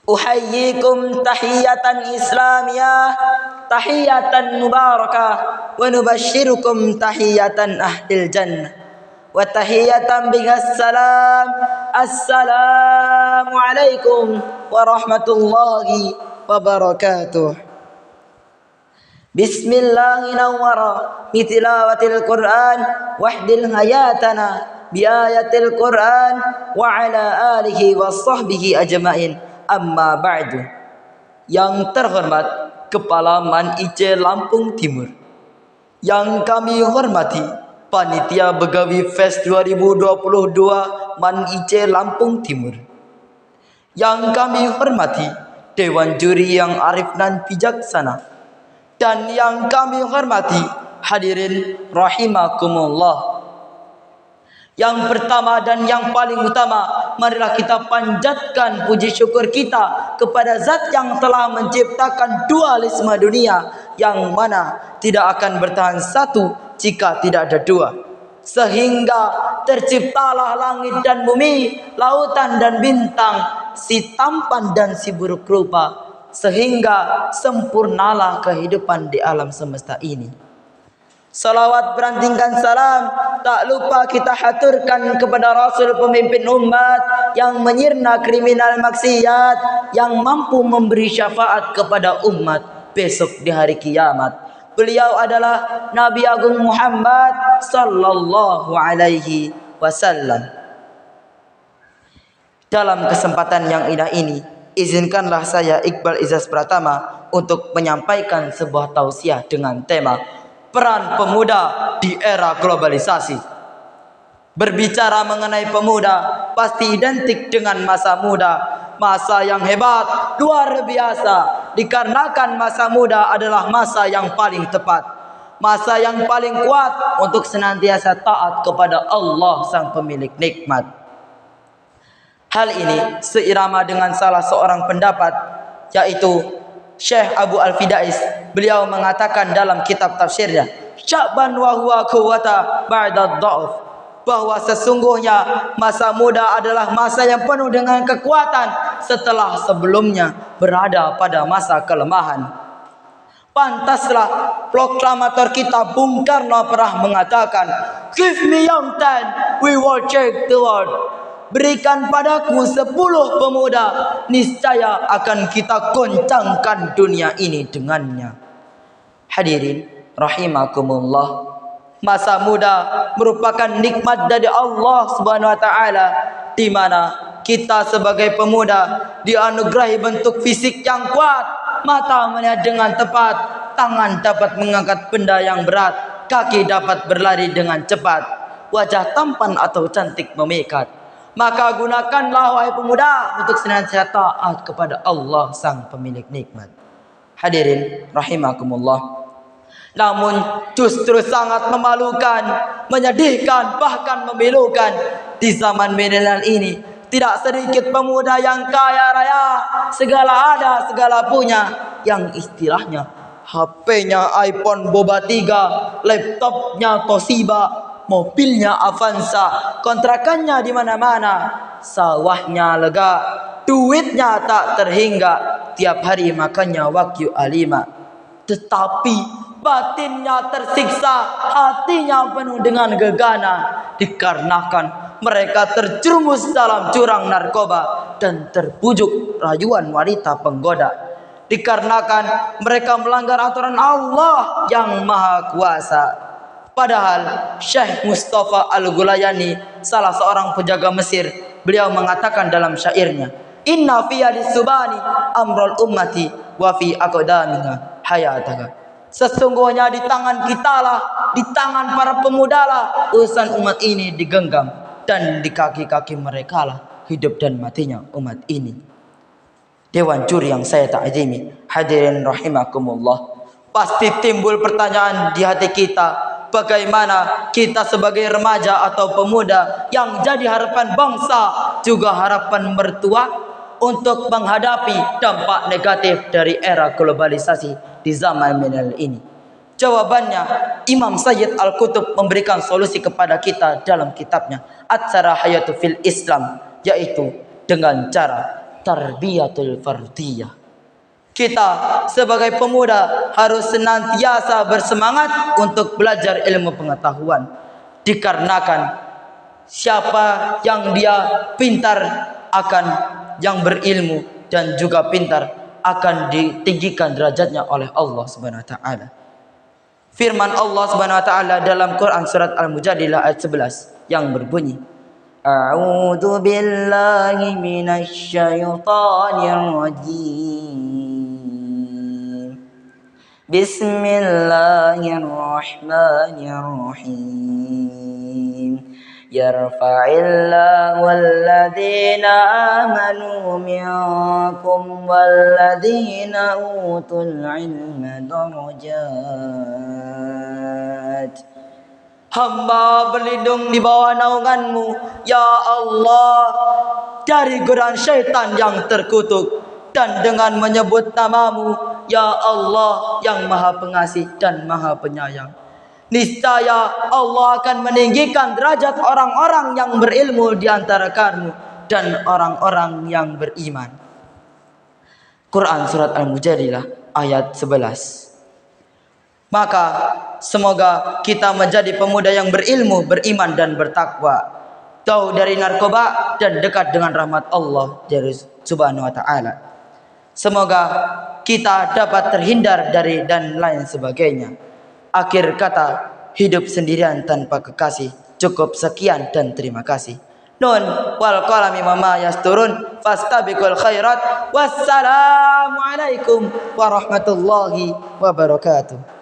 Uhayyikum tahiyatan islamiyah, tahiyatan mubarakah, wa nubashirukum tahiyatan ahlil jannah, wa tahiyatan bihas salam. Assalamu alaikum warahmatullahi wabarakatuh. Bismillahirrahmanirrahim. Bitilawatil Quran wahdil hayatana biayatil Quran wa ala alihi wa sahbihi ajma'in. Amma ba'du. Yang terhormat Kepala Man IC Lampung Timur, yang kami hormati Panitia Begawi Fest 2022 Man IC Lampung Timur, yang kami hormati Dewan Juri yang arif dan bijaksana, dan yang kami hormati hadirin rahimakumullah. Yang pertama dan yang paling utama, marilah kita panjatkan puji syukur kita kepada Zat yang telah menciptakan dualisme dunia, yang mana tidak akan bertahan satu jika tidak ada dua. Sehingga terciptalah langit dan bumi, lautan dan bintang, si tampan dan si buruk rupa, sehingga sempurnalah kehidupan di alam semesta ini. Salawat berandingkan salam tak lupa kita haturkan kepada Rasul pemimpin umat yang menyirna kriminal maksiat, yang mampu memberi syafaat kepada umat besok di hari kiamat. Beliau adalah Nabi Agung Muhammad sallallahu alaihi wasallam. Dalam kesempatan yang indah ini, izinkanlah saya Iqbal Izzaz Pratama untuk menyampaikan sebuah tausiah dengan tema peran pemuda di era globalisasi. Berbicara mengenai pemuda pasti identik dengan masa muda, masa yang hebat, luar biasa, dikarenakan masa muda adalah masa yang paling tepat, masa yang paling kuat untuk senantiasa taat kepada Allah sang pemilik nikmat. Hal ini seirama dengan salah seorang pendapat, yaitu Syekh Abu Al-Fidais. Beliau mengatakan dalam kitab tafsirnya, Sya'ban wa huwa quwwata ba'da dha'f, bahwa sesungguhnya masa muda adalah masa yang penuh dengan kekuatan setelah sebelumnya berada pada masa kelemahan. Pantaslah proklamator kita Bung Karno pernah mengatakan, "Give me young time, we will change the world." Berikan padaku 10 pemuda, niscaya akan kita goncangkan dunia ini dengannya. Hadirin rahimakumullah, masa muda merupakan nikmat dari Allah Subhanahu wa taala, di mana kita sebagai pemuda dianugerahi bentuk fisik yang kuat, mata melihat dengan tepat, tangan dapat mengangkat benda yang berat, kaki dapat berlari dengan cepat, wajah tampan atau cantik memikat. Maka gunakanlah wahai pemuda untuk senantiasa taat kepada Allah sang pemilik nikmat. Hadirin rahimakumullah, namun justru sangat memalukan, menyedihkan, bahkan memilukan, di zaman milenial ini tidak sedikit pemuda yang kaya raya, segala ada, segala punya, yang istilahnya HP-nya iPhone Boba 3, laptopnya Toshiba, mobilnya Avanza, kontrakannya di mana-mana, sawahnya lega, duitnya tak terhingga, tiap hari makannya Wagyu A5. Tetapi batinnya tersiksa, hatinya penuh dengan gegana, dikarenakan mereka terjerumus dalam jurang narkoba dan terbujuk rayuan wanita penggoda, dikarenakan mereka melanggar aturan Allah yang Maha Kuasa. Padahal Syekh Mustafa Al-Gulayani, salah seorang penjaga Mesir, beliau mengatakan dalam syairnya, "Inna fi yadis subani amrul ummati wa fi aqdamiha hayataka." Sesungguhnya di tangan kita lah, di tangan para pemuda lah urusan umat ini digenggam, dan di kaki-kaki mereka lah hidup dan matinya umat ini. Dewan juri yang saya ta'zimi, hadirin rahimakumullah, pasti timbul pertanyaan di hati kita, bagaimana kita sebagai remaja atau pemuda yang jadi harapan bangsa, juga harapan mertua, untuk menghadapi dampak negatif dari era globalisasi di zaman milenial ini? Jawabannya, Imam Sayyid Al-Qutb memberikan solusi kepada kita dalam kitabnya Atsara Hayatu fil Islam, yaitu dengan cara tarbiyatul fardiyah. Kita sebagai pemuda harus senantiasa bersemangat untuk belajar ilmu pengetahuan. Dikarenakan siapa yang dia pintar akan yang berilmu dan juga pintar akan ditinggikan derajatnya oleh Allah Subhanahu wa taala. Firman Allah Subhanahu wa taala dalam Quran surat Al-Mujadilah ayat 11 yang berbunyi, A'udzu billahi minasy syaithanir rajim. Bismillahirrahmanirrahim. Yarfa'illahu alladhina amanu minkum walladhina utul ilma darajat. Hamba berlindung di bawah naungan-Mu, ya Allah, dari godaan syaitan yang terkutuk, dan dengan menyebut nama-Mu, ya Allah yang Maha Pengasih dan Maha Penyayang. Niscaya Allah akan meninggikan derajat orang-orang yang berilmu di antara kamu dan orang-orang yang beriman. Quran surat Al-Mujadilah ayat 11. Maka semoga kita menjadi pemuda yang berilmu, beriman dan bertakwa, jauh dari narkoba dan dekat dengan rahmat Allah dari Subhanahu wa taala. Semoga kita dapat terhindar dari dan lain sebagainya. Akhir kata, hidup sendirian tanpa kekasih. Cukup sekian dan terima kasih. Nun wal qalami ma yasturun fastabiqul khairat. Wassalamualaikum warahmatullahi wabarakatuh.